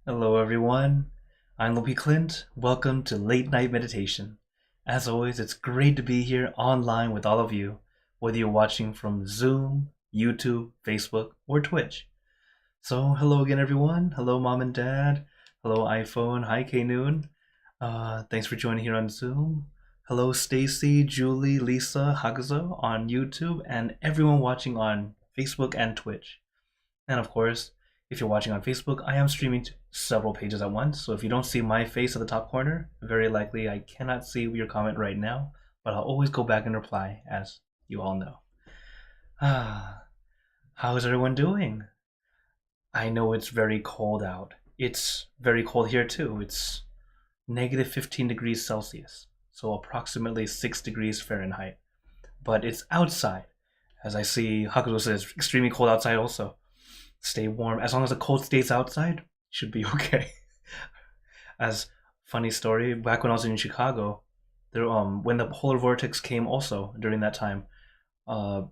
Hello, everyone. I'm Lopi Clint. Welcome to Late Night Meditation. As always, it's great to be here online with all of you, whether you're watching from Zoom, YouTube, Facebook, or Twitch. So, hello again, everyone. Hello, Mom and Dad. Hello, iPhone. Hi, K-Noon. Thanks for joining here on Zoom. Hello, Stacy, Julie, Lisa, Hagazo on YouTube, and everyone watching on Facebook and Twitch. And of course, if you're watching on Facebook, I am streaming to several pages at once. So if you don't see my face at the top corner, very likely I cannot see your comment right now, but I'll always go back and reply, as you all know. How is everyone doing? I know it's very cold out. It's very cold here too. It's negative 15 degrees Celsius, so approximately 6 degrees Fahrenheit. But it's outside. As I see Hakuto says, extremely cold outside also. Stay warm. As long as the cold stays outside, should be okay. As funny story, back when I was in Chicago, there when the polar vortex came also during that time, uh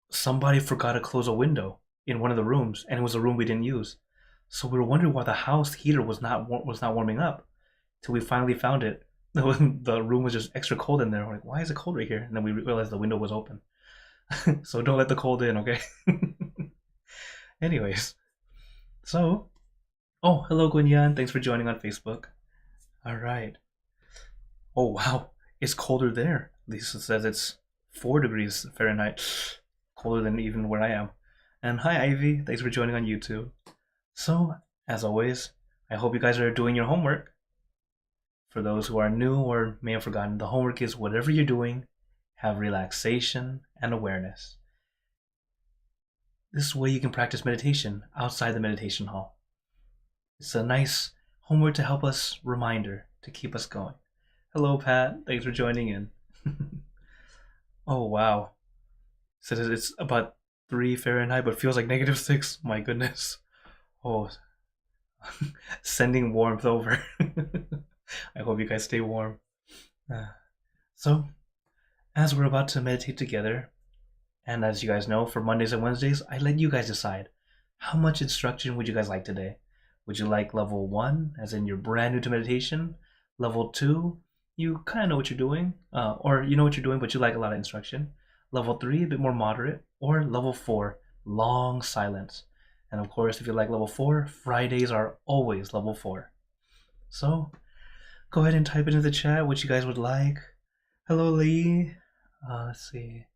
somebody forgot to close a window in one of the rooms, and it was a room we didn't use. So we were wondering why the house heater was not warming up till we finally found it. The room was just extra cold in there. We're like, why is it cold right here? And then we realized the window was open. So don't let the cold in, okay? Anyways, so oh, hello Gunyan. Thanks for joining on Facebook. All right. Oh wow, it's colder there. Lisa says it's 4 degrees Fahrenheit, colder than even where I am. And hi Ivy, thanks for joining on YouTube. So, as always, I hope you guys are doing your homework. For those who are new or may have forgotten, the homework is whatever you're doing, have relaxation and awareness. This way you can practice meditation outside the meditation hall. It's a nice homework to help us, reminder to keep us going. Hello, Pat. Thanks for joining in. Oh, wow. So it's about 3 Fahrenheit, but feels like -6. My goodness. Oh, sending warmth over. I hope you guys stay warm. So, as we're about to meditate together, and as you guys know, for Mondays and Wednesdays, I let you guys decide how much instruction would you guys like today? Would you like level 1, as in you're brand new to meditation? Level 2, you kind of know what you're doing, or you know what you're doing, but you like a lot of instruction. Level 3, a bit more moderate, or level 4, long silence. And of course, if you like level 4, Fridays are always level 4. So, go ahead and type it in the chat what you guys would like. Hello, Lee. Let's see.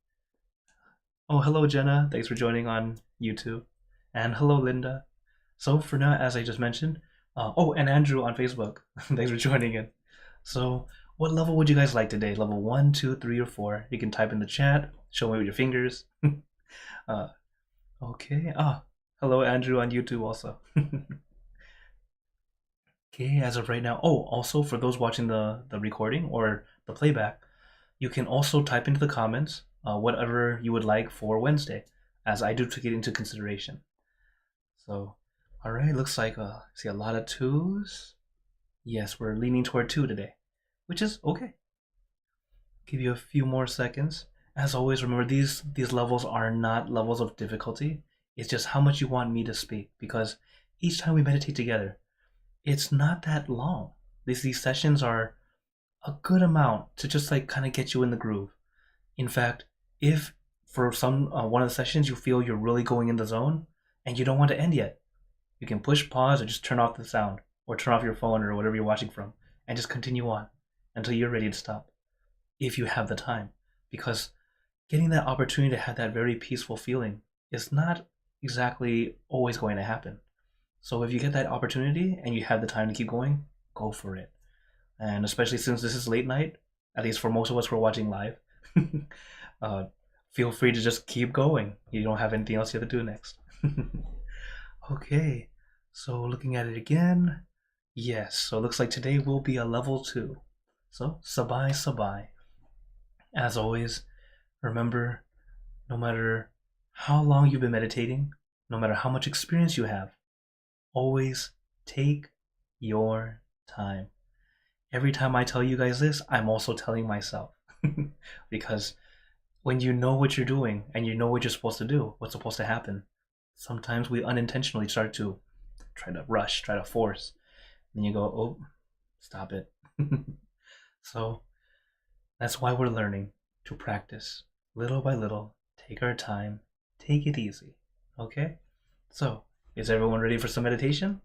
Oh, hello, Jenna. Thanks for joining on YouTube. And hello, Linda. So for now, as I just mentioned, oh, and Andrew on Facebook. Thanks for joining in. So, what level would you guys like today? Level 1, 2, 3, or 4? You can type in the chat. Show me with your fingers. Okay. Hello, Andrew on YouTube also. Okay, as of right now. Oh, also for those watching the recording or the playback, you can also type into the comments whatever you would like for Wednesday, as I do take it into consideration. So, all right, looks like see a lot of 2s. Yes, we're leaning toward 2 today, which is okay. Give you a few more seconds. As always, remember these levels are not levels of difficulty. It's just how much you want me to speak, because each time we meditate together, it's not that long. These sessions are a good amount to just like kind of get you in the groove. In fact, if for some one of the sessions you feel you're really going in the zone and you don't want to end yet, you can push pause or just turn off the sound or turn off your phone or whatever you're watching from and just continue on until you're ready to stop, if you have the time. Because getting that opportunity to have that very peaceful feeling is not exactly always going to happen. So if you get that opportunity and you have the time to keep going, go for it. And especially since this is late night, at least for most of us who are watching live, feel free to just keep going. You don't have anything else you have to do next. Okay, so looking at it again, yes, so it looks like today will be a level 2. So, sabai sabai. As always, remember, no matter how long you've been meditating, no matter how much experience you have, always take your time. Every time I tell you guys this, I'm also telling myself. Because when you know what you're doing and you know what you're supposed to do, what's supposed to happen, sometimes we unintentionally start to try to rush, try to force. And you go, oh, stop it. So that's why we're learning to practice little by little. Take our time, take it easy. Okay? So, is everyone ready for some meditation?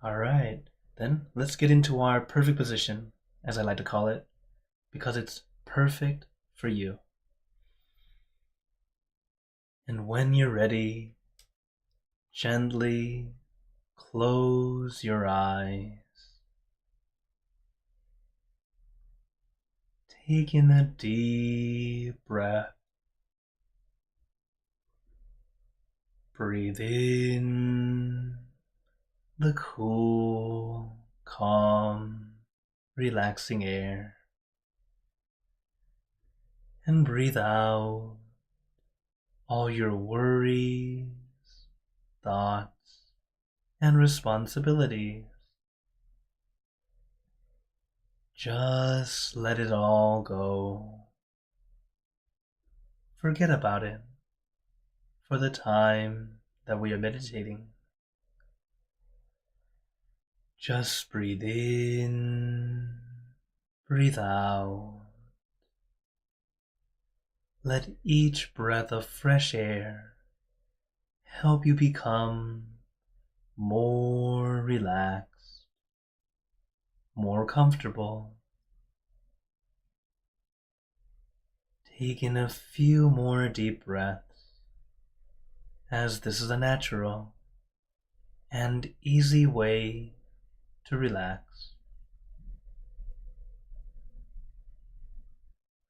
All right, then let's get into our perfect position, as I like to call it, because it's perfect for you. And when you're ready, gently close your eyes. Take in a deep breath. Breathe in the cool, calm, relaxing air. And breathe out all your worries, thoughts, and responsibilities. Just let it all go. Forget about it for the time that we are meditating. Just breathe in, breathe out. Let each breath of fresh air help you become more relaxed, more comfortable. Take in a few more deep breaths, as this is a natural and easy way to relax.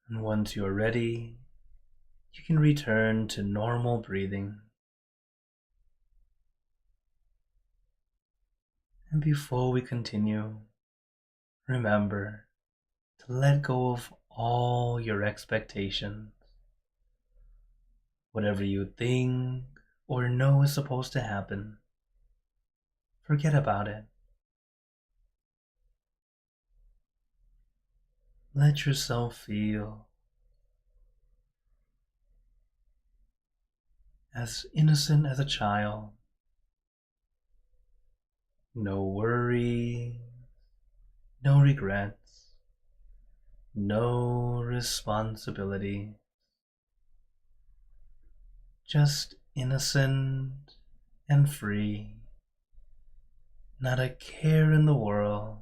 And once you are ready, you can return to normal breathing. And before we continue, remember to let go of all your expectations. Whatever you think or know is supposed to happen, forget about it. Let yourself feel as innocent as a child. No worry, no regrets, no responsibility. Just innocent and free. Not a care in the world.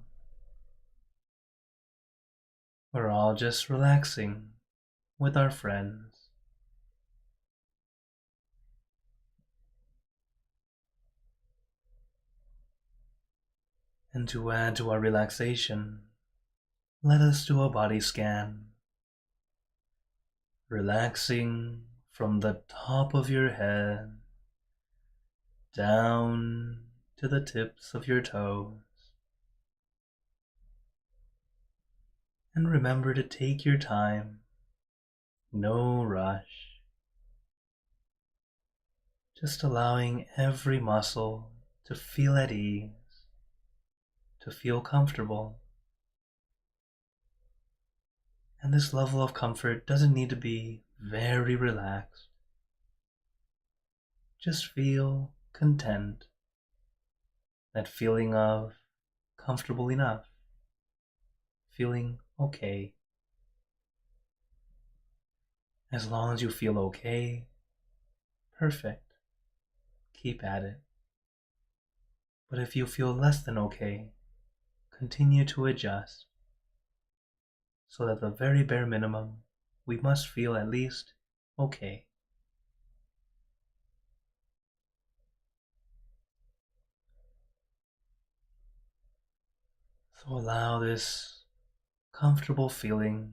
We're all just relaxing with our friends. And to add to our relaxation, let us do a body scan. Relaxing from the top of your head down to the tips of your toes. And remember to take your time, no rush. Just allowing every muscle to feel at ease, to feel comfortable. And this level of comfort doesn't need to be very relaxed. Just feel content. That feeling of comfortable enough. Feeling okay. As long as you feel okay, perfect. Keep at it. But if you feel less than okay, continue to adjust. So that the very bare minimum, we must feel at least okay. So allow this comfortable feeling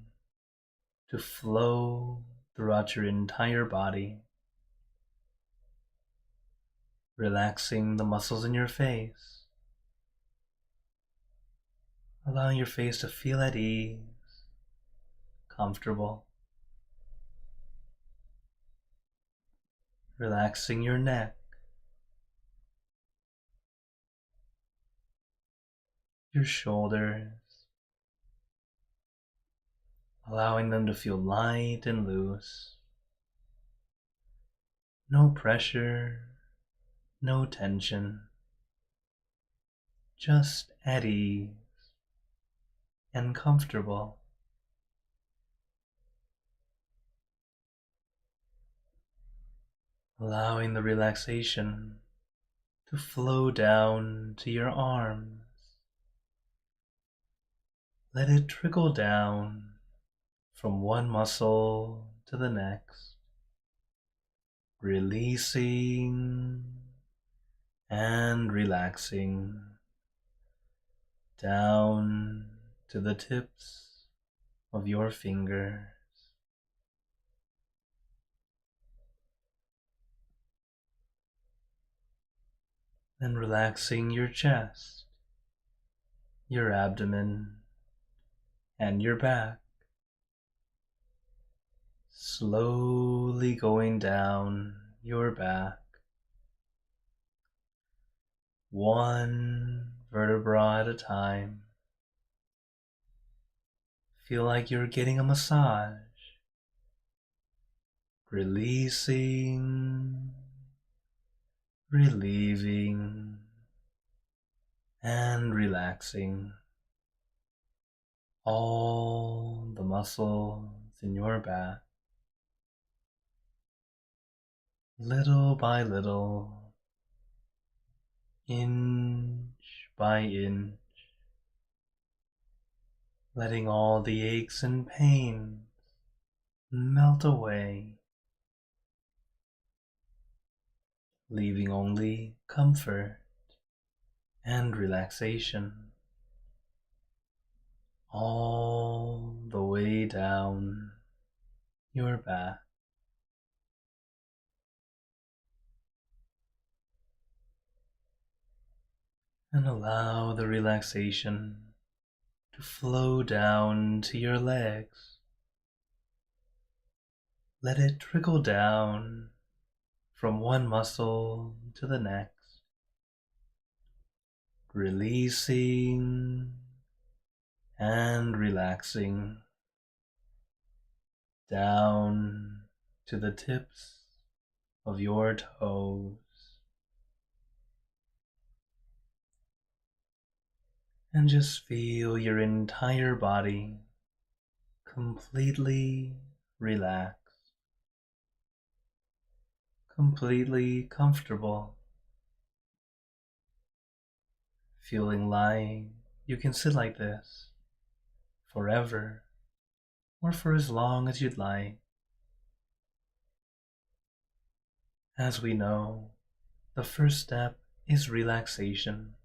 to flow throughout your entire body, relaxing the muscles in your face, allowing your face to feel at ease, comfortable, relaxing your neck, your shoulders, allowing them to feel light and loose, no pressure, no tension, just at ease and comfortable. Allowing the relaxation to flow down to your arms. Let it trickle down from one muscle to the next, releasing and relaxing down to the tips of your fingers. Then relaxing your chest, your abdomen, and your back. Slowly going down your back, one vertebra at a time. Feel like you're getting a massage, releasing, relieving, and relaxing all the muscles in your back, little by little, inch by inch, letting all the aches and pains melt away, leaving only comfort and relaxation all the way down your back. And allow the relaxation to flow down to your legs. Let it trickle down from one muscle to the next, releasing and relaxing down to the tips of your toes. And just feel your entire body completely relaxed, completely comfortable, feeling like you can sit like this forever or for as long as you'd like. As we know, the first step is relaxation,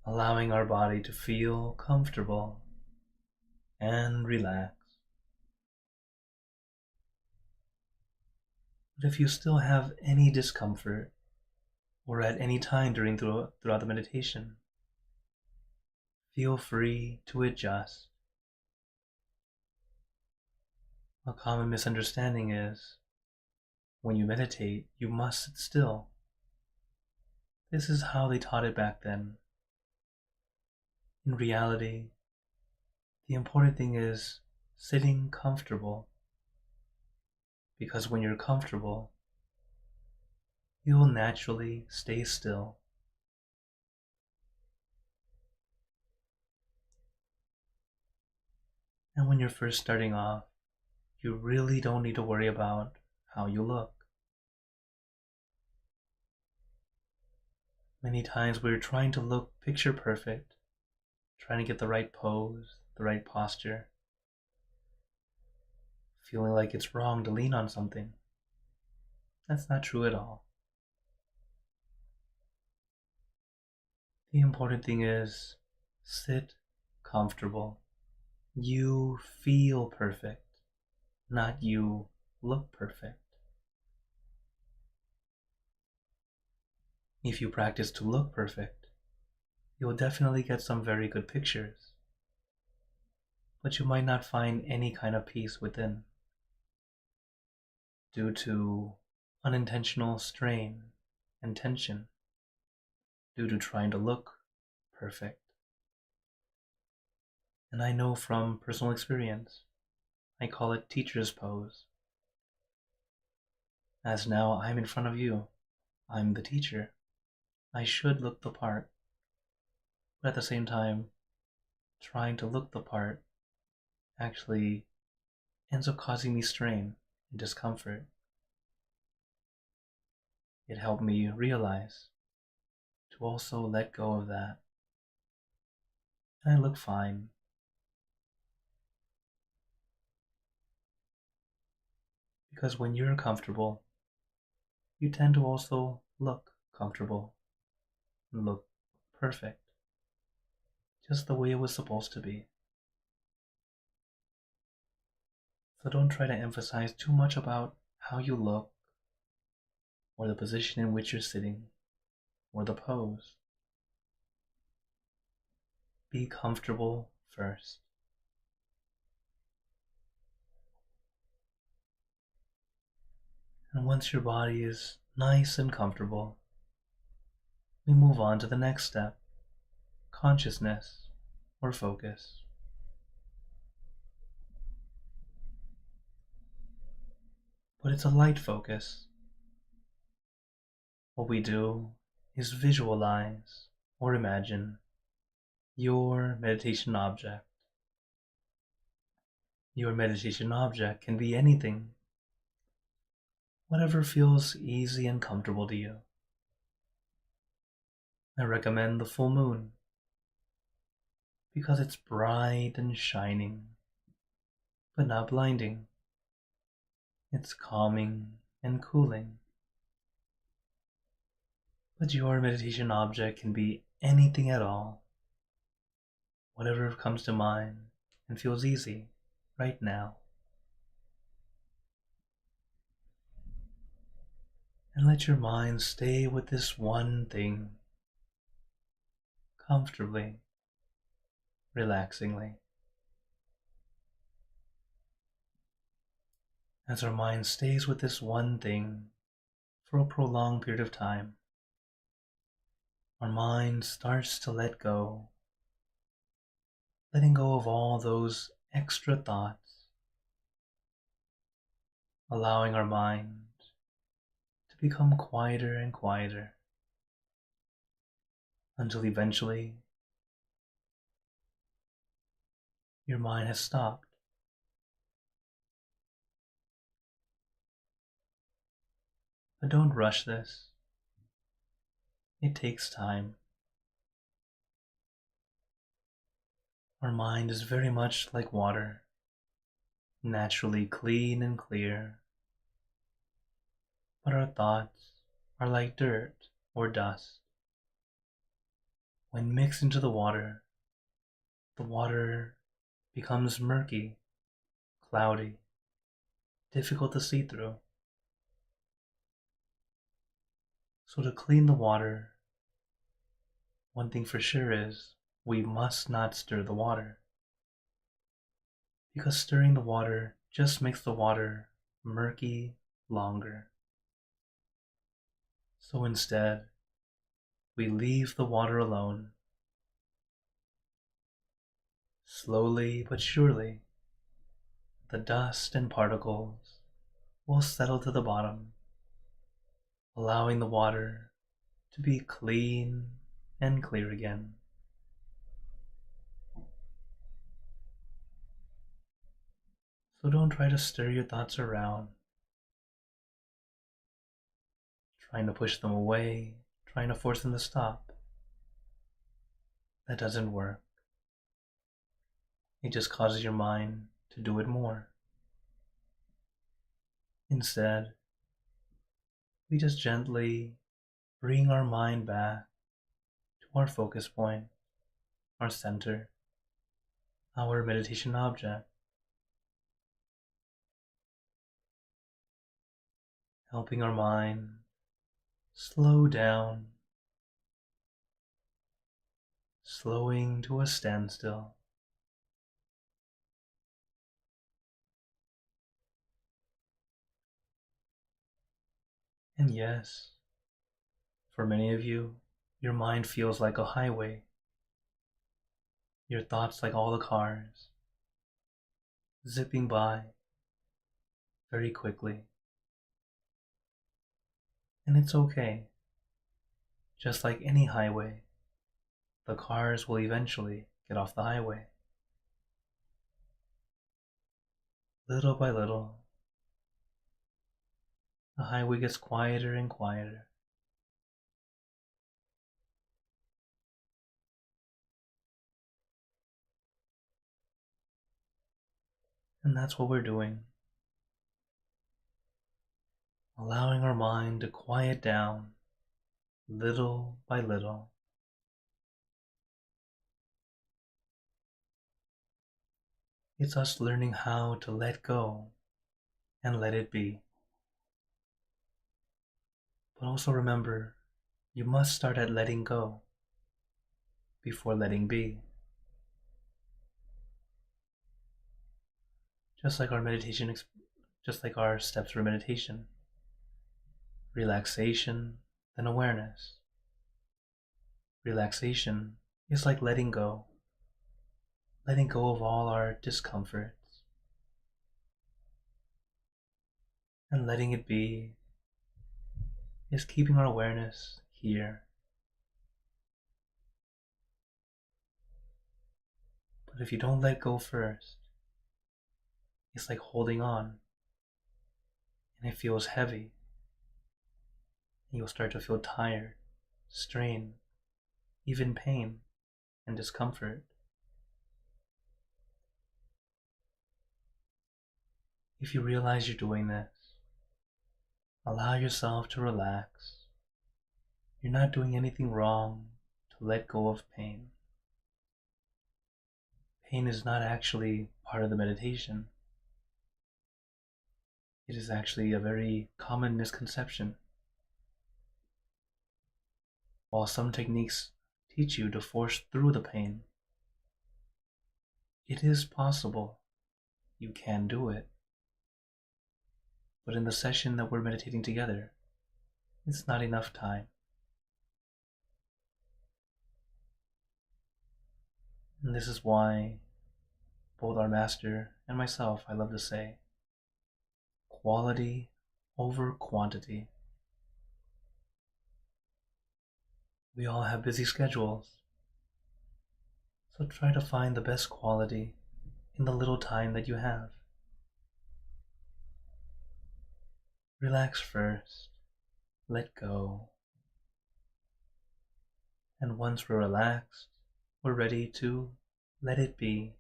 allowing our body to feel comfortable and relaxed. But if you still have any discomfort, or at any time throughout the meditation, feel free to adjust. A common misunderstanding is, when you meditate, you must sit still. This is how they taught it back then. In reality, the important thing is sitting comfortable, because when you're comfortable, you will naturally stay still. And when you're first starting off, you really don't need to worry about how you look. Many times we're trying to look picture perfect, trying to get the right pose, the right posture, feeling like it's wrong to lean on something. That's not true at all. The important thing is sit comfortable. You feel perfect, not you look perfect. If you practice to look perfect, you'll definitely get some very good pictures, but you might not find any kind of peace within due to unintentional strain and tension, due to trying to look perfect. And I know from personal experience, I call it teacher's pose, as now I'm in front of you, I'm the teacher. I should look the part. But at the same time, trying to look the part actually ends up causing me strain and discomfort. It helped me realize to also let go of that. And I look fine. Because when you're comfortable, you tend to also look comfortable and look perfect, just the way it was supposed to be. So don't try to emphasize too much about how you look, or the position in which you're sitting, or the pose. Be comfortable first. And once your body is nice and comfortable, we move on to the next step, consciousness or focus. But it's a light focus. What we do is visualize or imagine your meditation object. Your meditation object can be anything, whatever feels easy and comfortable to you. I recommend the full moon because it's bright and shining, but not blinding. It's calming and cooling. But your meditation object can be anything at all, whatever comes to mind and feels easy right now. And let your mind stay with this one thing, comfortably, relaxingly. As our mind stays with this one thing for a prolonged period of time, our mind starts to let go, letting go of all those extra thoughts, allowing our mind to become quieter and quieter until eventually your mind has stopped. But don't rush this. It takes time. Our mind is very much like water, naturally clean and clear. But our thoughts are like dirt or dust. When mixed into the water becomes murky, cloudy, difficult to see through. So to clean the water, one thing for sure is we must not stir the water, because stirring the water just makes the water murky longer. So instead, we leave the water alone. Slowly but surely, the dust and particles will settle to the bottom, allowing the water to be clean and clear again. So don't try to stir your thoughts around, trying to push them away, trying to force them to stop. That doesn't work. It just causes your mind to do it more. Instead, we just gently bring our mind back to our focus point, our center, our meditation object, helping our mind slow down, slowing to a standstill. And yes, for many of you, your mind feels like a highway. Your thoughts like all the cars, zipping by very quickly. And it's okay. Just like any highway, the cars will eventually get off the highway. Little by little, the highway gets quieter and quieter. And that's what we're doing. Allowing our mind to quiet down little by little. It's us learning how to let go and let it be. But also remember, you must start at letting go before letting be. Just like our steps for meditation. Relaxation, then awareness. Relaxation is like letting go of all our discomforts, and letting it be is keeping our awareness here. But if you don't let go first, it's like holding on, and it feels heavy. You'll start to feel tired, strain, even pain and discomfort. If you realize you're doing this, allow yourself to relax. You're not doing anything wrong to let go of pain. Pain is not actually part of the meditation. It is actually a very common misconception. While some techniques teach you to force through the pain, it is possible. You can do it. But in the session that we're meditating together, it's not enough time. And this is why both our master and myself, I love to say, quality over quantity. We all have busy schedules, so try to find the best quality in the little time that you have. Relax first, let go, and once we're relaxed, we're ready to let it be,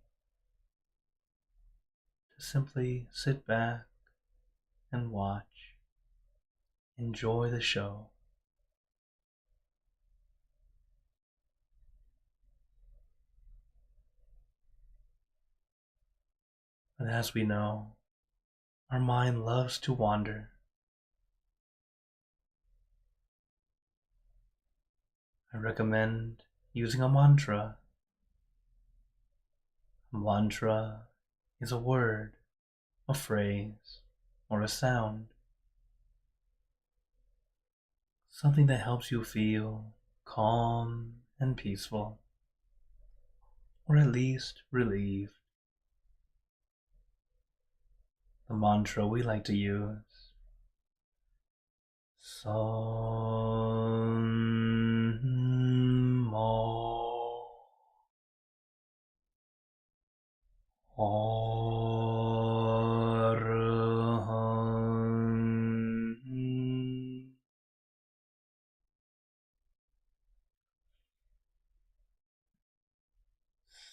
to simply sit back and watch, enjoy the show. But as we know, our mind loves to wander. I recommend using a mantra. A mantra is a word, a phrase, or a sound. Something that helps you feel calm and peaceful, or at least relieved. The mantra we like to use: Sam Mo Arhan.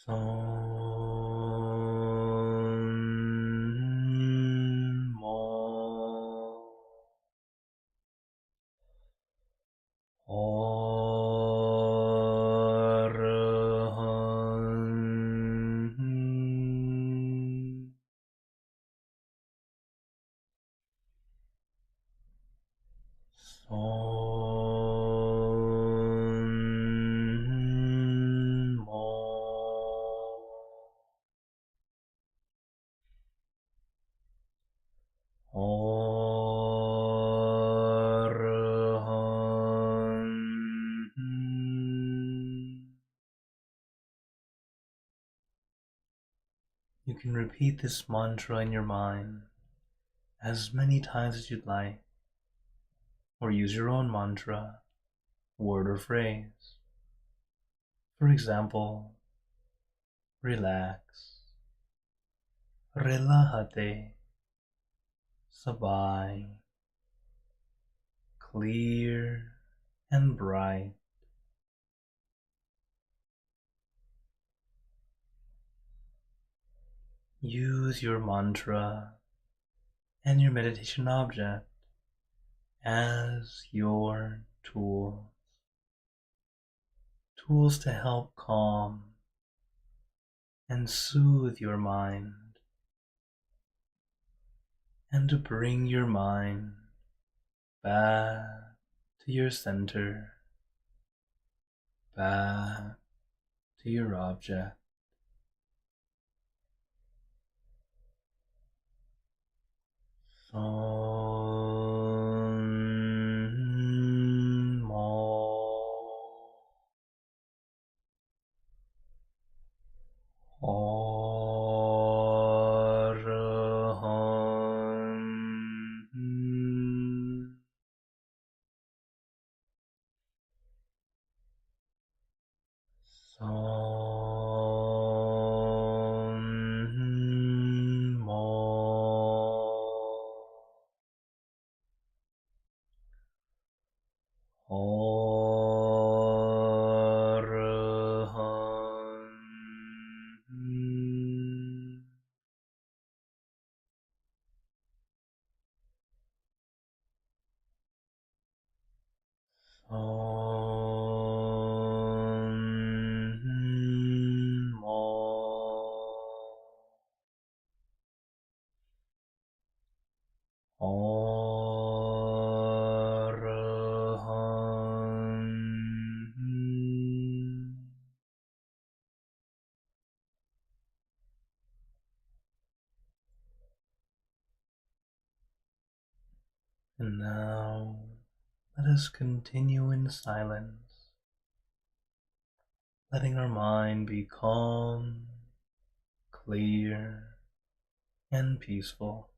Sam Mo Arhan. Sam Mo Arhan. You can repeat this mantra in your mind as many times as you'd like, or use your own mantra, word or phrase. For example, relax, relájate, sabay, clear and bright. Use your mantra and your meditation object as your tools to help calm and soothe your mind, and to bring your mind back to your center, back to your object. Son Mo Arahant Son Mo Arahant. Om Mo Arahant. And now let us continue in silence, letting our mind be calm, clear, and peaceful.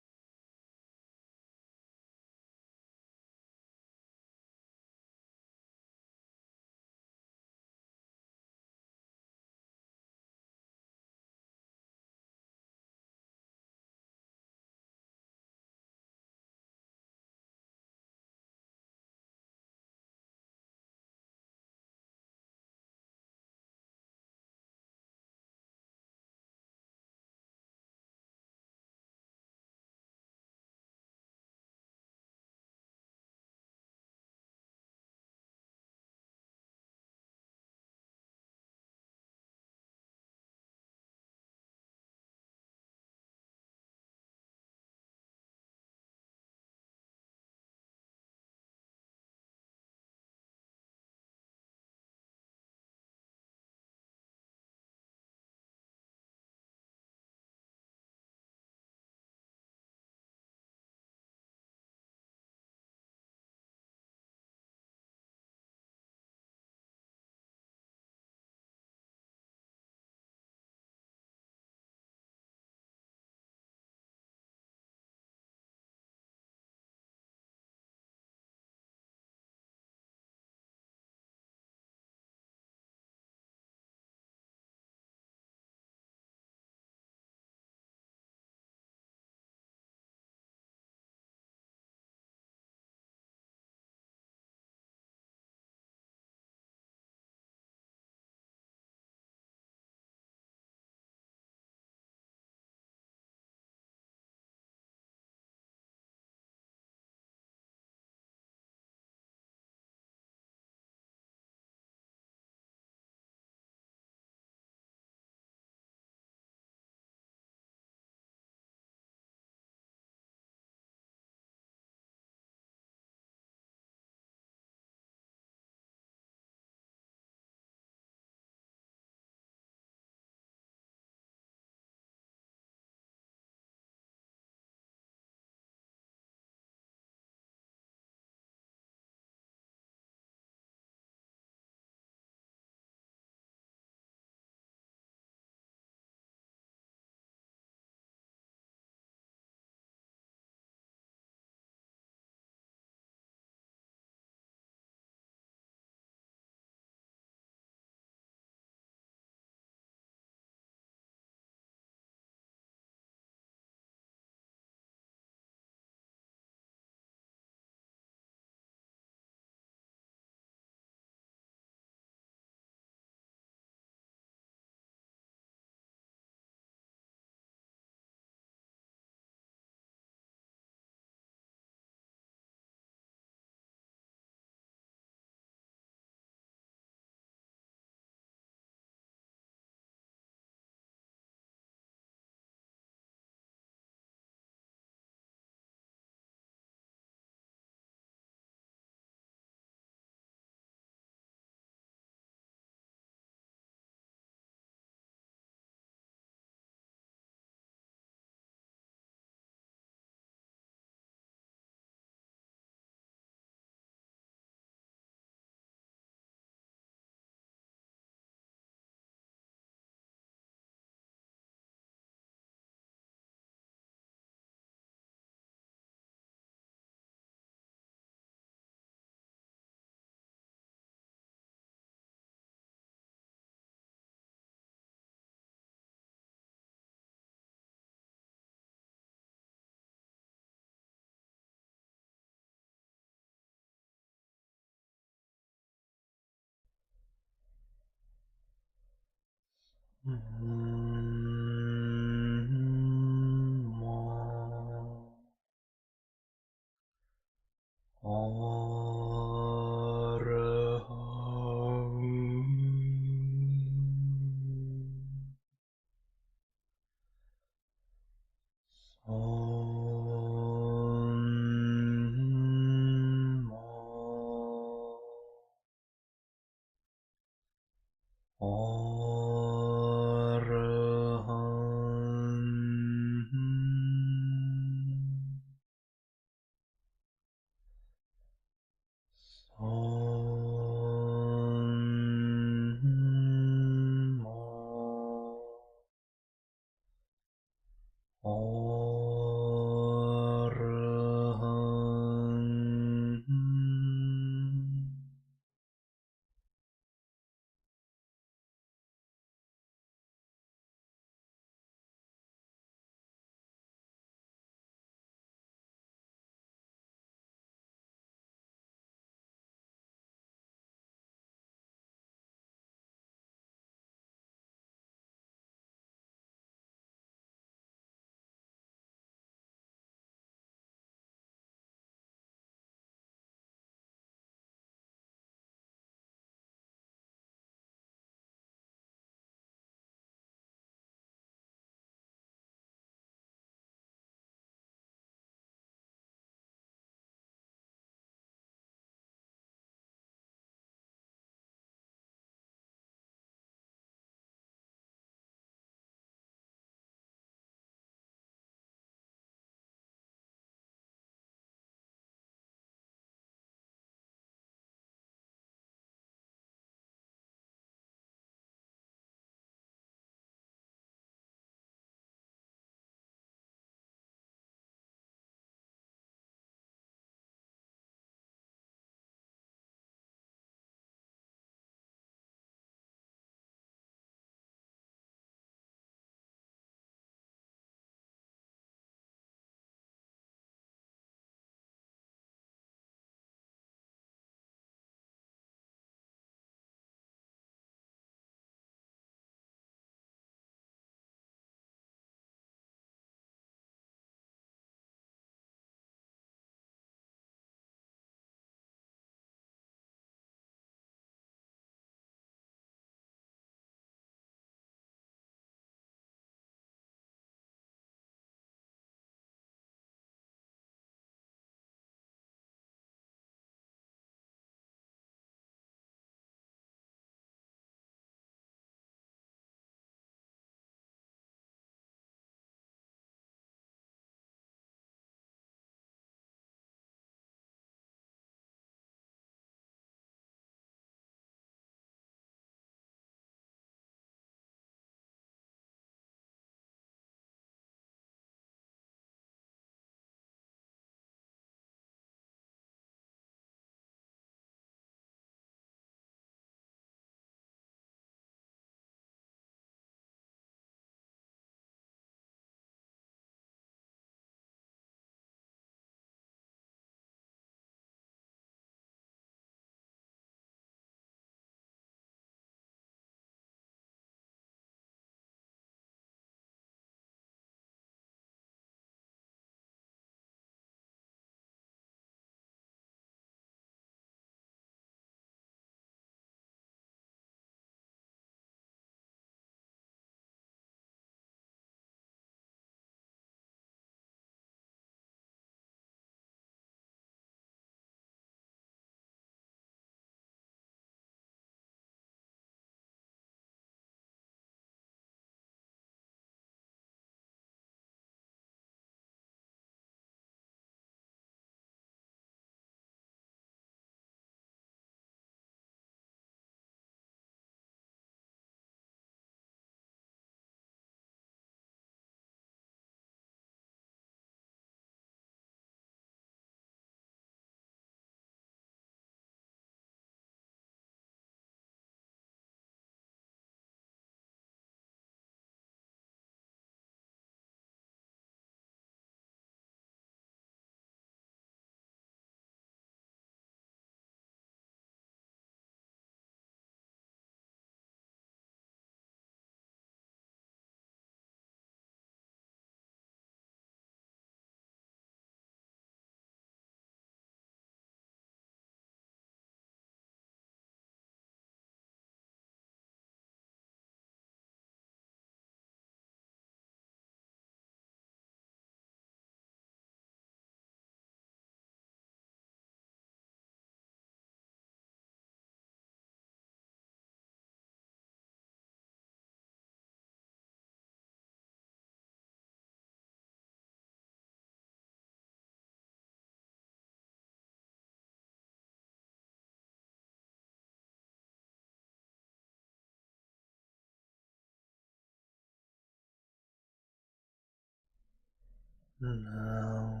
Now,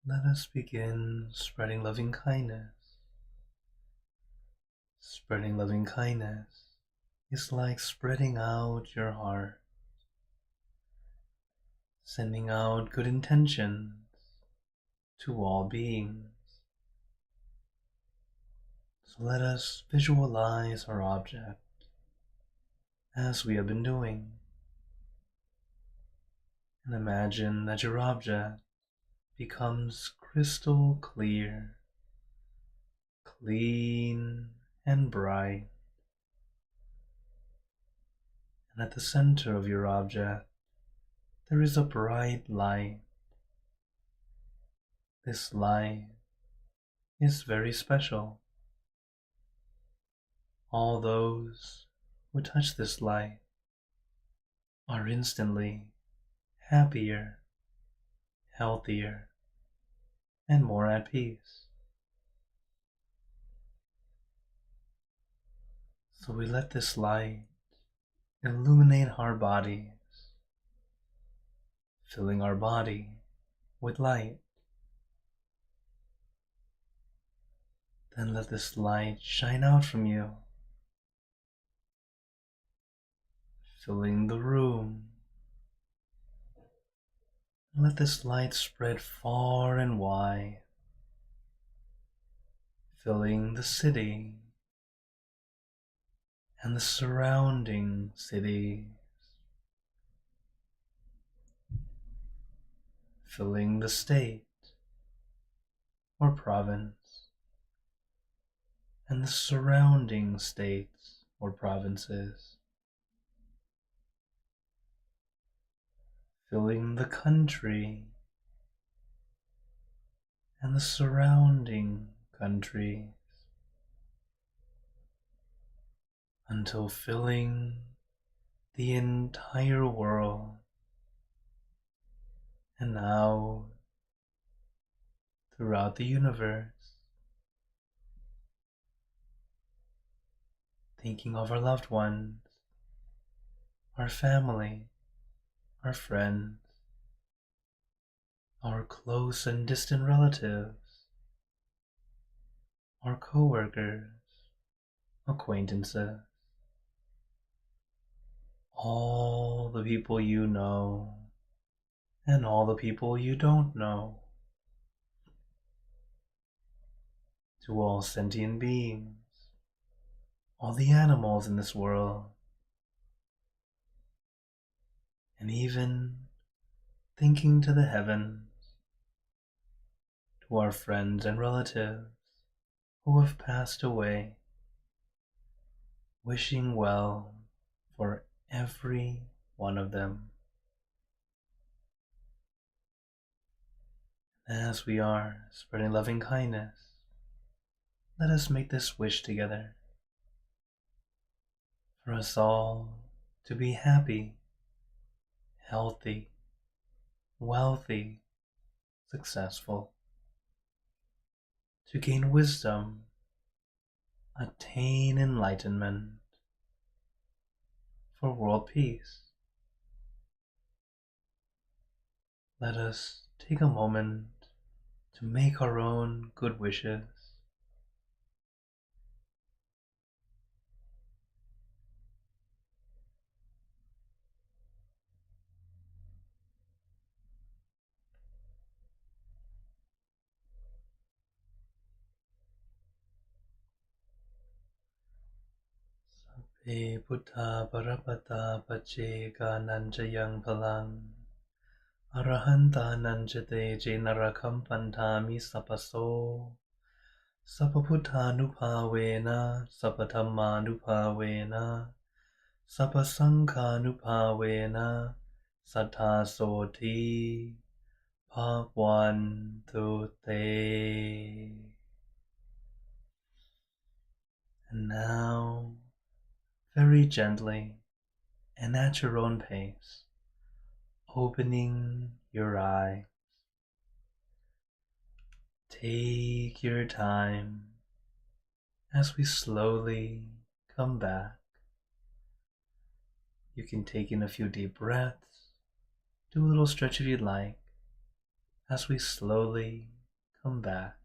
let us begin spreading loving kindness. Spreading loving kindness is like spreading out your heart, sending out good intentions to all beings. So let us visualize our object as we have been doing, and imagine that your object becomes crystal clear, clean and bright, and at the center of your object there is a bright light. This light is very special. All those who touch this light are instantly happier, healthier, and more at peace. So we let this light illuminate our bodies, filling our body with light. Then let this light shine out from you, filling the room. Let this light spread far and wide, filling the city and the surrounding cities, filling the state or province and the surrounding states or provinces, filling the country and the surrounding countries, until filling the entire world, and now throughout the universe, thinking of our loved ones, our family, our friends, our close and distant relatives, our co-workers, acquaintances, all the people you know and all the people you don't know, to all sentient beings, all the animals in this world, and even thinking to the heavens, to our friends and relatives who have passed away, wishing well for every one of them. As we are spreading loving kindness, let us make this wish together, for us all to be happy, healthy, wealthy, successful, to gain wisdom, attain enlightenment, for world peace. Let us take a moment to make our own good wishes. Sape Buddha Parapata Pacheka Nanjayang Palang Arahanta Nanjate Jainarakam Pantami Sapaso Sapaputtanupavena Sapathammanupavena Sapasankhanupavena Satasoti Bhagwantu Te. And now, very gently and at your own pace, opening your eyes. Take your time as we slowly come back. You can take in a few deep breaths Do a little stretch if you'd like as we slowly come back.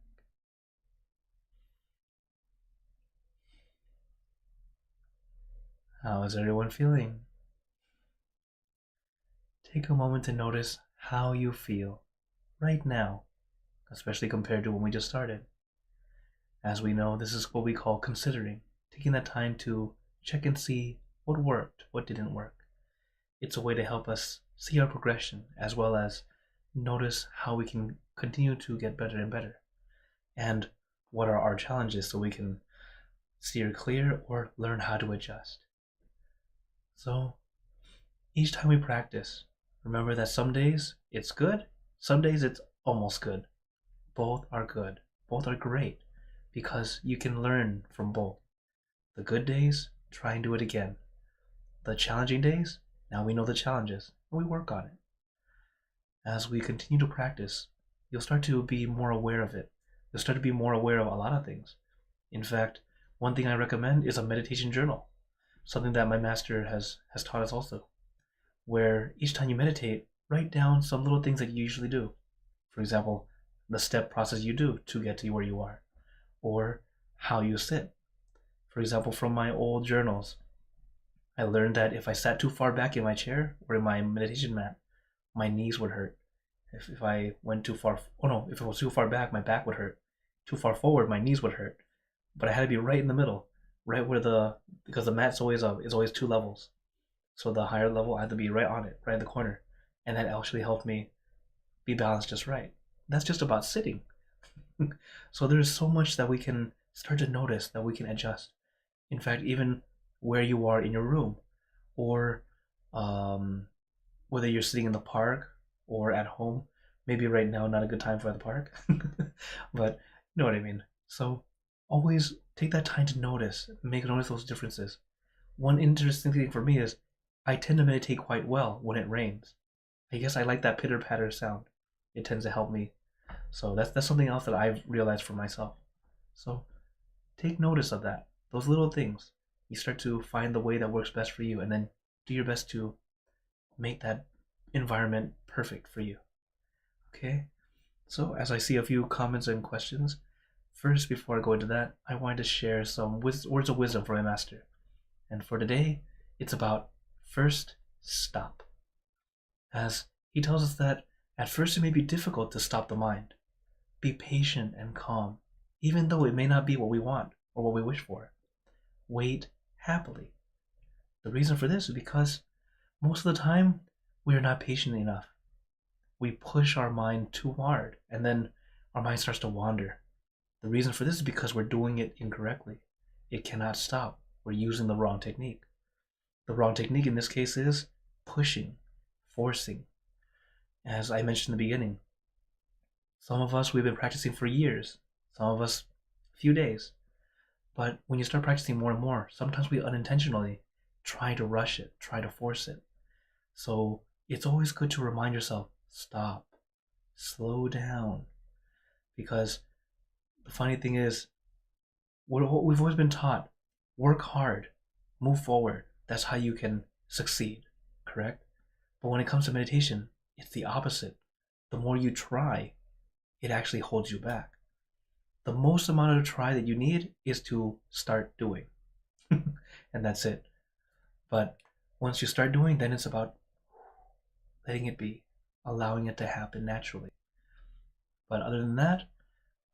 How is everyone feeling? Take a moment to notice how you feel right now, especially compared to when we just started. As we know, this is what we call considering, taking that time to check and see what worked, what didn't work. It's a way to help us see our progression as well as notice how we can continue to get better and better, and what are our challenges so we can steer clear or learn how to adjust. So each time we practice, remember that some days it's good, some days it's almost good. Both are good, both are great, because you can learn from both. The good days, try and do it again. The challenging days, now we know the challenges, and we work on it. As we continue to practice, you'll start to be more aware of it. You'll start to be more aware of a lot of things. In fact, one thing I recommend is a meditation journal, something that my master has taught us also, where each time you meditate, write down some little things that you usually do. For example, the step process you do to get to where you are, or how you sit. For example, from my old journals, I learned that if I sat too far back in my chair or in my meditation mat, my knees would hurt. If I went too far, oh no, if it was too far back, my back would hurt. Too far forward, my knees would hurt. But I had to be right in the middle, right where because the mat's always up, it's always two levels. So the higher level, I had to be right on it, right in the corner. And that actually helped me be balanced just right. That's just about sitting. So there's so much that we can start to notice, that we can adjust. In fact, even where you are in your room, or whether you're sitting in the park or at home. Maybe right now not a good time for the park, but you know what I mean. So always take that time to notice those differences. One interesting thing for me is I tend to meditate quite well when it rains. I guess I like that pitter patter sound. It tends to help me. So that's something else that I've realized for myself. So take notice of that. Those little things. You start to find the way that works best for you, and then do your best to make that environment perfect for you. Okay? So as I see a few comments and questions, first before I go into that, I wanted to share some words of wisdom from my master. And for today, it's about first stop. As he tells us that at first it may be difficult to stop the mind. Be patient and calm, even though it may not be what we want or what we wish for. Wait happily. The reason for this is because most of the time we are not patient enough. We push our mind too hard, and then our mind starts to wander. The reason for this is because we're doing it incorrectly. It cannot stop. We're using the wrong technique. The wrong technique in this case is pushing, forcing. As I mentioned in the beginning, some of us, we've been practicing for years, some of us a few days. But when you start practicing more and more, sometimes we unintentionally try to rush it, try to force it. So it's always good to remind yourself, stop, slow down. Because the funny thing is, we've always been taught, work hard, move forward. That's how you can succeed, correct? But when it comes to meditation, it's the opposite. The more you try, it actually holds you back. The most amount of try that you need is to start doing. And that's it. But once you start doing, then it's about letting it be, allowing it to happen naturally. But other than that,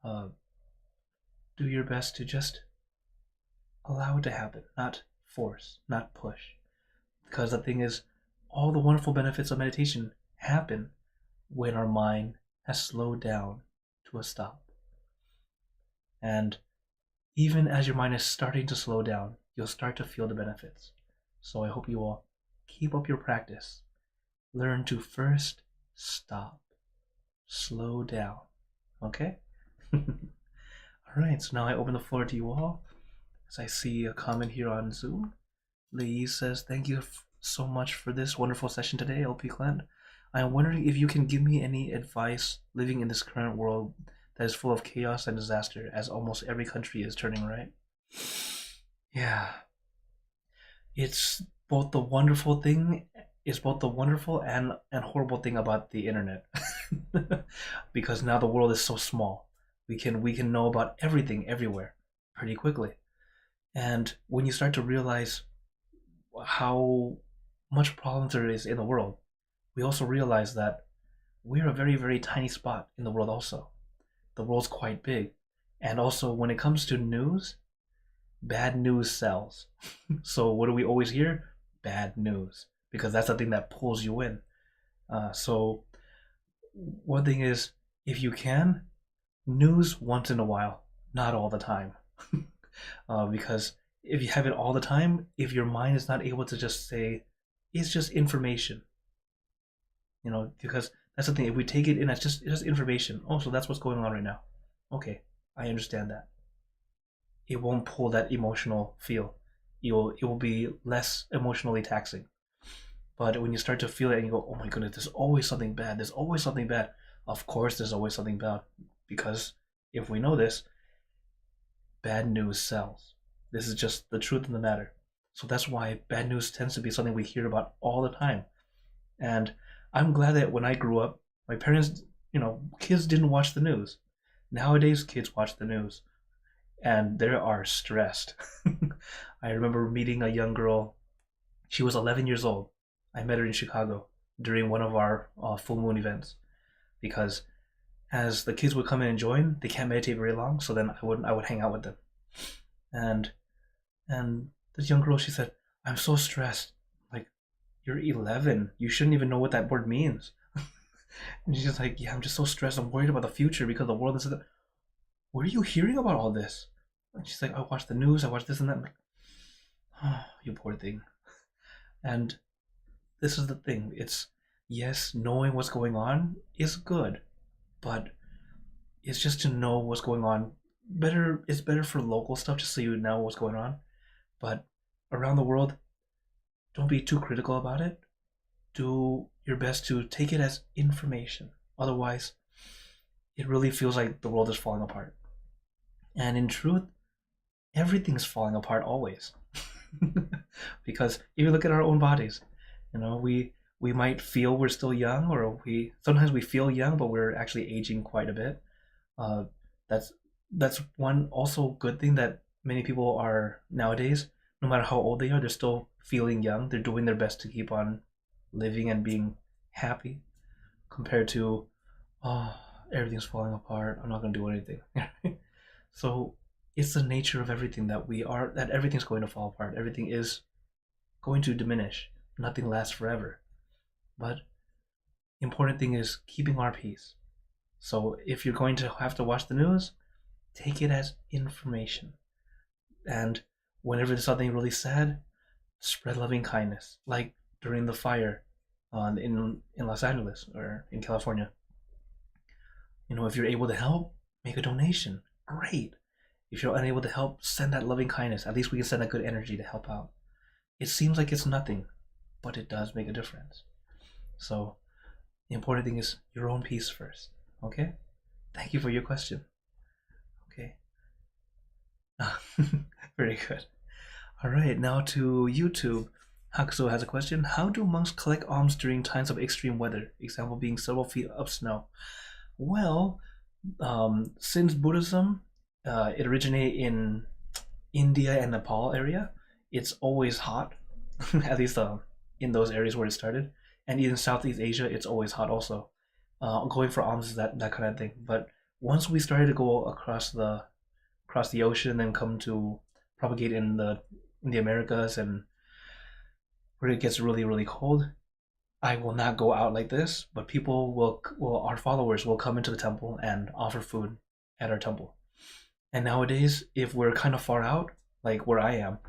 do your best to just allow it to happen, not force, not push. Because the thing is, all the wonderful benefits of meditation happen when our mind has slowed down to a stop. And even as your mind is starting to slow down, you'll start to feel the benefits. So I hope you will keep up your practice. Learn to first stop, slow down, okay? Alright, so now I open the floor to you all. As I see a comment here on Zoom, Lee says, thank you so much for this wonderful session today, LP Clan. I am wondering if you can give me any advice living in this current world that is full of chaos and disaster, as almost every country is turning right. Yeah. It's both the wonderful thing is both the wonderful and horrible thing about the internet. Because now the world is so small. We can know about everything everywhere pretty quickly. And when you start to realize how much problems there is in the world, we also realize that we're a very, very tiny spot in the world also. The world's quite big. And also when it comes to news, bad news sells. So what do we always hear? Bad news. Because that's the thing that pulls you in. So one thing is, if you can, news once in a while, not all the time. Because if you have it all the time, if your mind is not able to just say, it's just information, because that's the thing. If we take it in as just information, oh, so that's what's going on right now. Okay, I understand that. It won't pull that emotional feel. It will be less emotionally taxing. But when you start to feel it and you go, oh my goodness, there's always something bad. There's always something bad. Of course, there's always something bad, because if we know this, bad news sells. This is just the truth of the matter. So that's why bad news tends to be something we hear about all the time. And I'm glad that when I grew up, my parents, kids didn't watch the news. Nowadays, kids watch the news and they are stressed. I remember meeting a young girl. She was 11 years old. I met her in Chicago during one of our full moon events, because as the kids would come in and join, they can't meditate very long. So then I would hang out with them, and this young girl, she said, "I'm so stressed." Like, you're 11. You shouldn't even know what that word means. And she's just like, "Yeah, I'm just so stressed. I'm worried about the future because the world is." Where are you hearing about all this? And she's like, "I watch the news. I watch this and that." I'm like, oh, you poor thing. And this is the thing. It's, yes, knowing what's going on is good, but it's just to know what's going on. It's better for local stuff, just so you know what's going on. But around the world, don't be too critical about it. Do your best to take it as information. Otherwise, it really feels like the world is falling apart. And in truth, everything's falling apart always. Because if you look at our own bodies, we might feel we're still young, or sometimes we feel young, but we're actually aging quite a bit. Uh, that's that's one also good thing, that many people are nowadays, no matter how old they are, they're still feeling young. They're doing their best to keep on living and being happy, compared to, oh, everything's falling apart, I'm not going to do anything. So it's the nature of everything that everything's going to fall apart. Everything is going to diminish. Nothing lasts forever. But the important thing is keeping our peace. So if you're going to have to watch the news, take it as information. And whenever there's something really sad, spread loving kindness. Like during the fire in Los Angeles or in California. If you're able to help, make a donation. Great. If you're unable to help, send that loving kindness. At least we can send that good energy to help out. It seems like it's nothing, but it does make a difference. So the important thing is your own peace first. Okay? Thank you for your question. Okay. Very good. All right, now to YouTube. Hakuso has a question. How do monks collect alms during times of extreme weather? Example being several feet of snow. Well, since Buddhism, it originated in India and Nepal area, it's always hot, at least in those areas where it started. And even Southeast Asia, it's always hot also. Going for alms is that kind of thing. But once we started to go across the ocean, and then come to propagate in the Americas, and where it gets really, really cold, I will not go out like this, but our followers will come into the temple and offer food at our temple. And nowadays, if we're kind of far out, like where I am,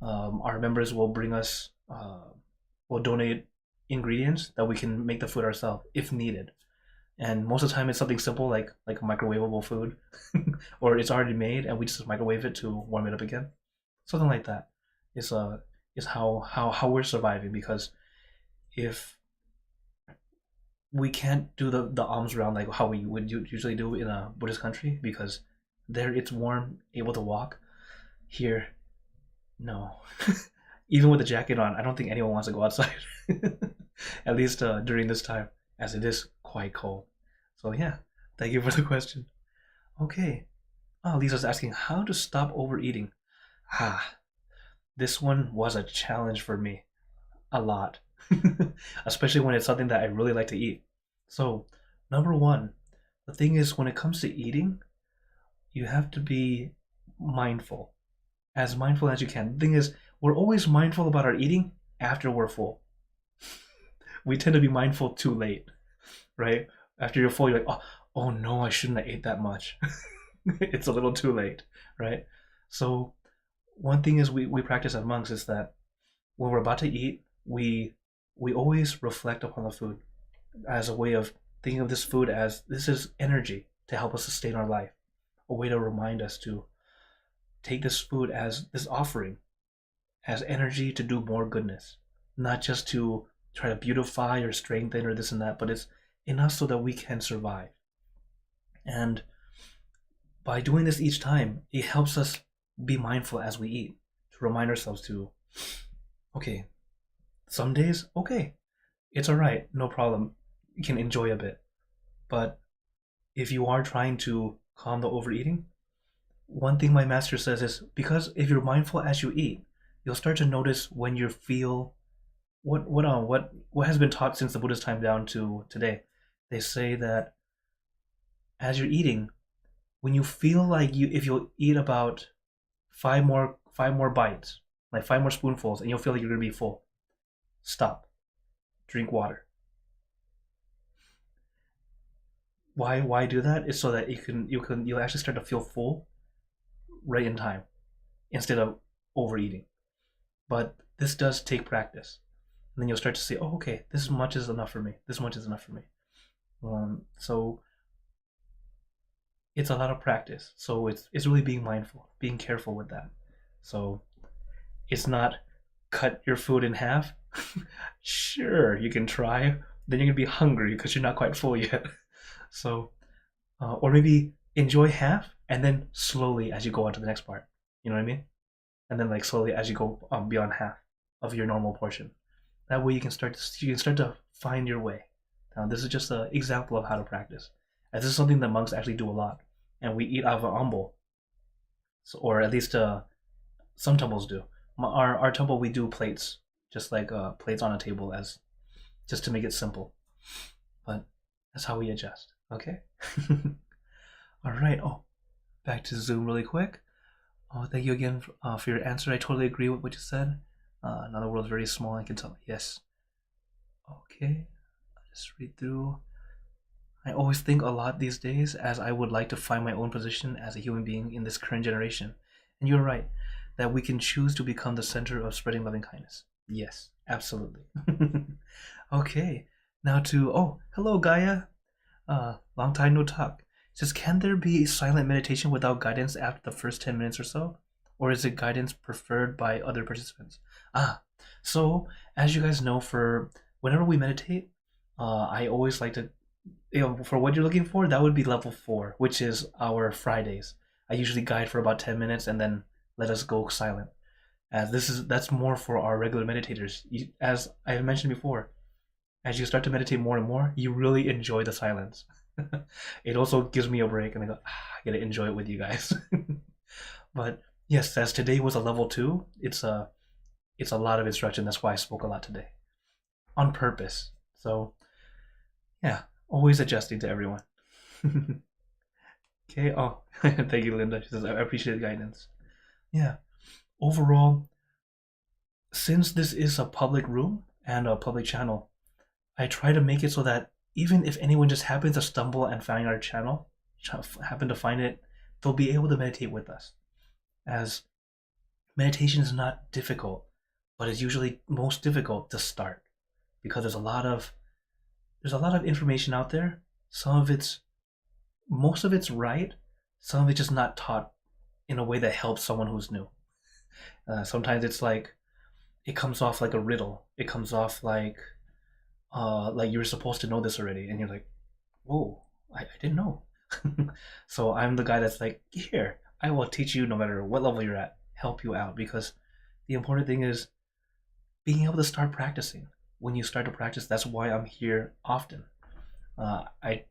our members will bring us, will donate ingredients that we can make the food ourselves if needed. And most of the time, it's something simple like a microwavable food, or it's already made and we just microwave it to warm it up again. Something like that is how we're surviving, because if we can't do the alms round like how we would usually do in a Buddhist country, because there it's warm, able to walk. Here, no. even with the jacket on, I don't think anyone wants to go outside. At least during this time, as it is quite cold. So yeah, thank you for the question. Okay. Oh, Lisa's asking how to stop overeating. Ah, this one was a challenge for me a lot, especially when it's something that I really like to eat. So, number one, the thing is when it comes to eating, you have to be mindful, as mindful as you can. The thing is, we're always mindful about our eating after we're full. We tend to be mindful too late, right? After you're full, you're like, oh no, I shouldn't have ate that much. It's a little too late, right? So one thing is we practice as monks is that when we're about to eat, we always reflect upon the food as a way of thinking of this food as this is energy to help us sustain our life, a way to remind us to take this food as this offering, as energy to do more goodness, not just to try to beautify or strengthen or this and that, but it's enough so that we can survive. And by doing this each time, it helps us be mindful as we eat, to remind ourselves to, okay, some days, okay, it's all right, no problem, you can enjoy a bit. But if you are trying to calm the overeating, one thing my master says is because if you're mindful as you eat, you'll start to notice when you feel what has been taught since the Buddha's time down to today. They say that as you're eating, when you feel like if you'll eat about five more bites, like 5 more spoonfuls, and you'll feel like you're gonna be full, stop, drink water. Why do that? Is so that you'll actually start to feel full right in time instead of overeating. But this does take practice, and then you'll start to say, oh, okay, this much is enough for me. This much is enough for me. So it's a lot of practice. So it's really being mindful, being careful with that. So it's not cut your food in half. Sure, you can try. Then you're gonna be hungry because you're not quite full yet. So, or maybe enjoy half and then slowly as you go on to the next part. You know what I mean? And then like slowly as you go beyond half of your normal portion. That way you can start to find your way. Now this is just an example of how to practice. And this is something that monks actually do a lot, and we eat out of an ambo, so, or at least some temples do. Our temple we do plates, just like plates on a table, as just to make it simple. But that's how we adjust. Okay. All right. Oh, back to Zoom really quick. Oh, thank you again for your answer. I totally agree with what you said. Now the world is very small. I can tell. Yes. Okay. I'll just read through. I always think a lot these days as I would like to find my own position as a human being in this current generation. And you're right, that we can choose to become the center of spreading loving kindness. Yes, absolutely. Okay, now hello Gaia. Long time no talk. It says, can there be silent meditation without guidance after the first 10 minutes or so? Or is it guidance preferred by other participants? So as you guys know, for whenever we meditate, I always like to, for what you're looking for, that would be level 4, which is our Fridays. I usually guide for about 10 minutes and then let us go silent. As that's more for our regular meditators. As I mentioned before, as you start to meditate more and more, you really enjoy the silence. It also gives me a break, and I go, I gotta enjoy it with you guys. But yes, as today was a level 2, it's a lot of instruction. That's why I spoke a lot today, on purpose. So yeah, always adjusting to everyone. Okay. Oh, thank you, Linda. She says, I appreciate the guidance. Yeah. Overall, since this is a public room and a public channel, I try to make it so that even if anyone just happens to stumble and find our channel, happen to find it, they'll be able to meditate with us. As meditation is not difficult, but it's usually most difficult to start because there's a lot of information out there. Most of it's right. Some of it's just not taught in a way that helps someone who's new. Sometimes it's like it comes off like a riddle. It comes off like you're supposed to know this already, and you're like, whoa, I didn't know. So I'm the guy that's like, here, I will teach you no matter what level you're at, help you out, because the important thing is being able to start practicing. When you start to practice, that's why I'm here often. I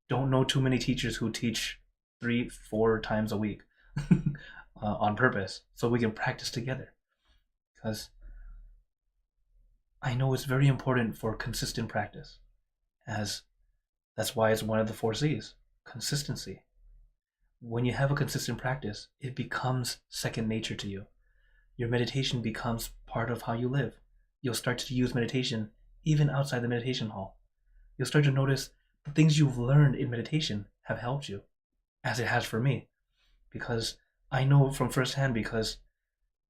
don't know too many teachers who teach 3, 4 times a week on purpose so we can practice together. Because I know it's very important for consistent practice, as that's why it's one of the 4 C's: consistency. When you have a consistent practice, it becomes second nature to you. Your meditation becomes part of how you live. You'll start to use meditation even outside the meditation hall. You'll start to notice the things you've learned in meditation have helped you, as it has for me. Because I know from firsthand, because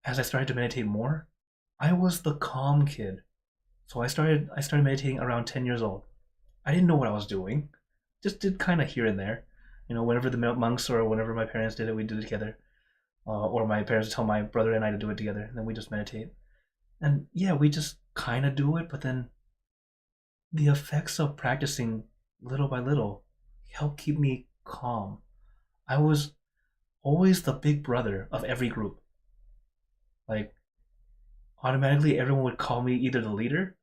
as I started to meditate more, I was the calm kid. So I started meditating around 10 years old. I didn't know what I was doing. Just did kind of here and there. Whenever the monks or whenever my parents did it, we did it together. Or my parents would tell my brother and I to do it together, and then we just meditate. And yeah, we just kind of do it, but then the effects of practicing little by little help keep me calm. I was always the big brother of every group. Like, automatically everyone would call me either the leader,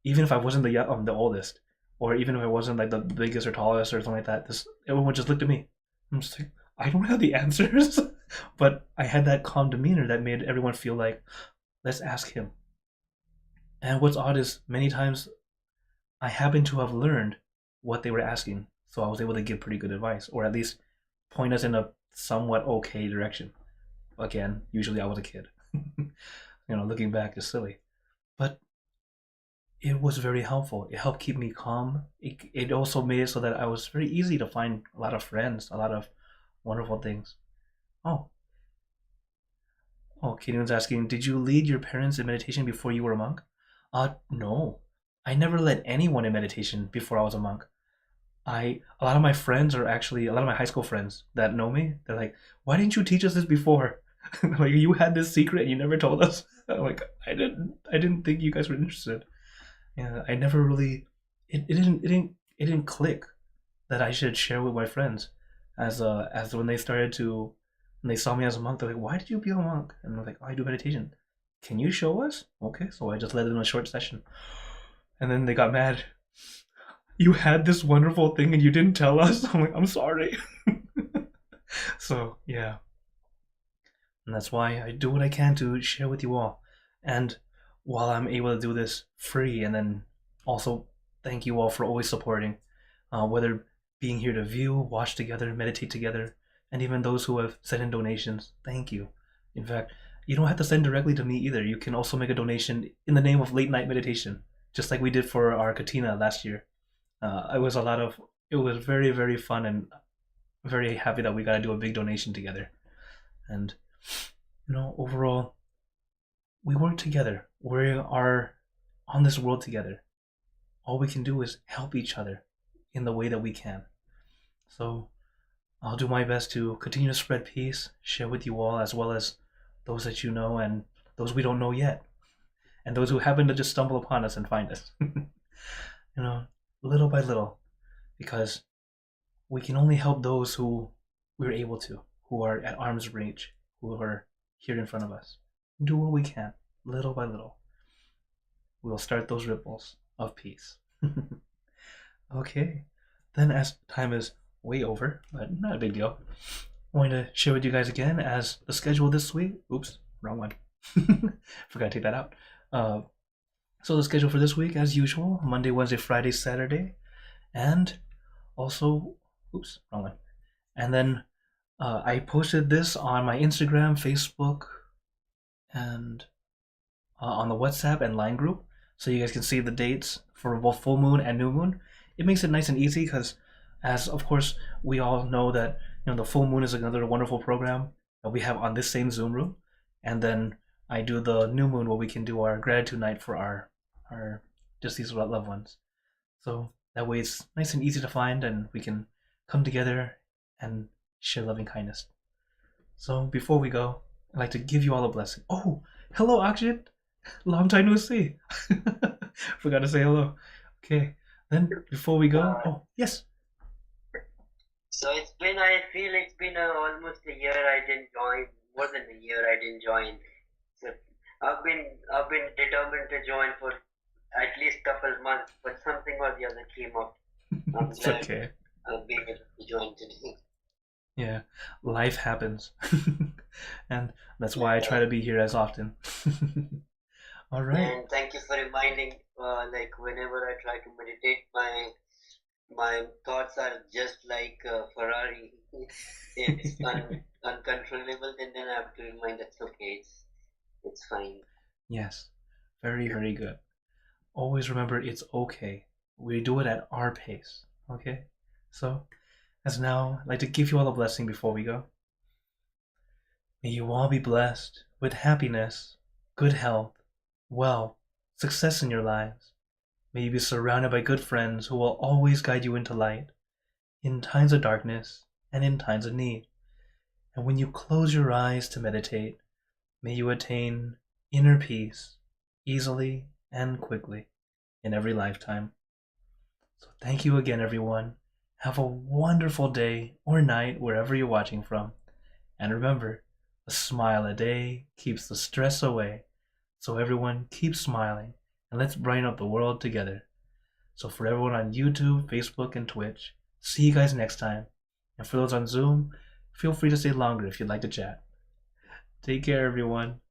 even if I wasn't the oldest, or even if I wasn't like the biggest or tallest or something like that. Everyone would just look at me. I'm just like, I don't have the answers, but I had that calm demeanor that made everyone feel like, let's ask him. And what's odd is many times I happen to have learned what they were asking, so I was able to give pretty good advice, or at least point us in a somewhat okay direction. Again, usually I was a kid. Looking back is silly. But it was very helpful. It helped keep me calm. It also made it so that I was very easy to find a lot of friends, a lot of wonderful things. Oh, Kaden's asking, did you lead your parents in meditation before you were a monk? No. I never led anyone in meditation before I was a monk. A lot of my friends are actually, a lot of my high school friends that know me, they're like, why didn't you teach us this before? Like, you had this secret and you never told us. I'm like, I didn't think you guys were interested. Yeah, I never really, it didn't click that I should share with my friends, as when they saw me as a monk, they're like, why did you be a monk? And I'm like, oh, I do meditation. Can you show us? Okay, so I just led them a short session, and then they got mad. You had this wonderful thing and you didn't tell us. I'm like, I'm sorry. So yeah, and that's why I do what I can to share with you all. And while I'm able to do this free, and then also thank you all for always supporting, whether being here to view, watch together, meditate together, and even those who have sent in donations, thank you. In fact, you don't have to send directly to me either. You can also make a donation in the name of late night meditation, just like we did for our Katina last year. It was very, very fun, and very happy that we got to do a big donation together. And overall, we work together. We are on this world together. All we can do is help each other in the way that we can. So I'll do my best to continue to spread peace, share with you all, as well as those that you know and those we don't know yet, and those who happen to just stumble upon us and find us. Little by little, because we can only help those who we're able to, who are at arm's reach, who are here in front of us. Do what we can, little by little. We'll start those ripples of peace. Okay, then as time is way over, but not a big deal, I'm going to share with you guys again as the schedule this week. Oops, wrong one. Forgot to take that out. So the schedule for this week, as usual, Monday, Wednesday, Friday, Saturday, and also, oops, wrong one. And then I posted this on my Instagram, Facebook, and on the WhatsApp and Line group, so you guys can see the dates for both full moon and new moon. It makes it nice and easy because, as of course we all know that the full moon is another wonderful program that we have on this same Zoom room, and then I do the new moon where we can do our gratitude night for our just these loved ones. So that way it's nice and easy to find, and we can come together and share loving kindness. So before we go, I'd like to give you all a blessing. Oh, hello Akshit! Long time no see. Forgot to say hello. Okay, then before we go, oh yes. So I feel it's been almost a year I didn't join, more than a year I didn't join. So I've been determined to join for at least couple months, but something or the other came up. I'm It's glad okay. I'm being able to join today. Yeah, life happens. And that's why I Yeah. try to be here as often. All right. And thank you for reminding. Like whenever I try to meditate, my thoughts are just like Ferrari. It's uncontrollable. Then I have to remind it's okay. It's fine. Yes. Very, very good. Always remember it's okay. We do it at our pace. Okay? So, as now, I'd like to give you all a blessing before we go. May you all be blessed with happiness, good health, wealth, success in your lives. May you be surrounded by good friends who will always guide you into light, in times of darkness and in times of need. And when you close your eyes to meditate, may you attain inner peace easily and quickly in every lifetime. So thank you again, everyone. Have a wonderful day or night wherever you're watching from. And remember, a smile a day keeps the stress away. So everyone, keep smiling and let's brighten up the world together. So for everyone on YouTube, Facebook, and Twitch, see you guys next time. And for those on Zoom, feel free to stay longer if you'd like to chat. Take care, everyone.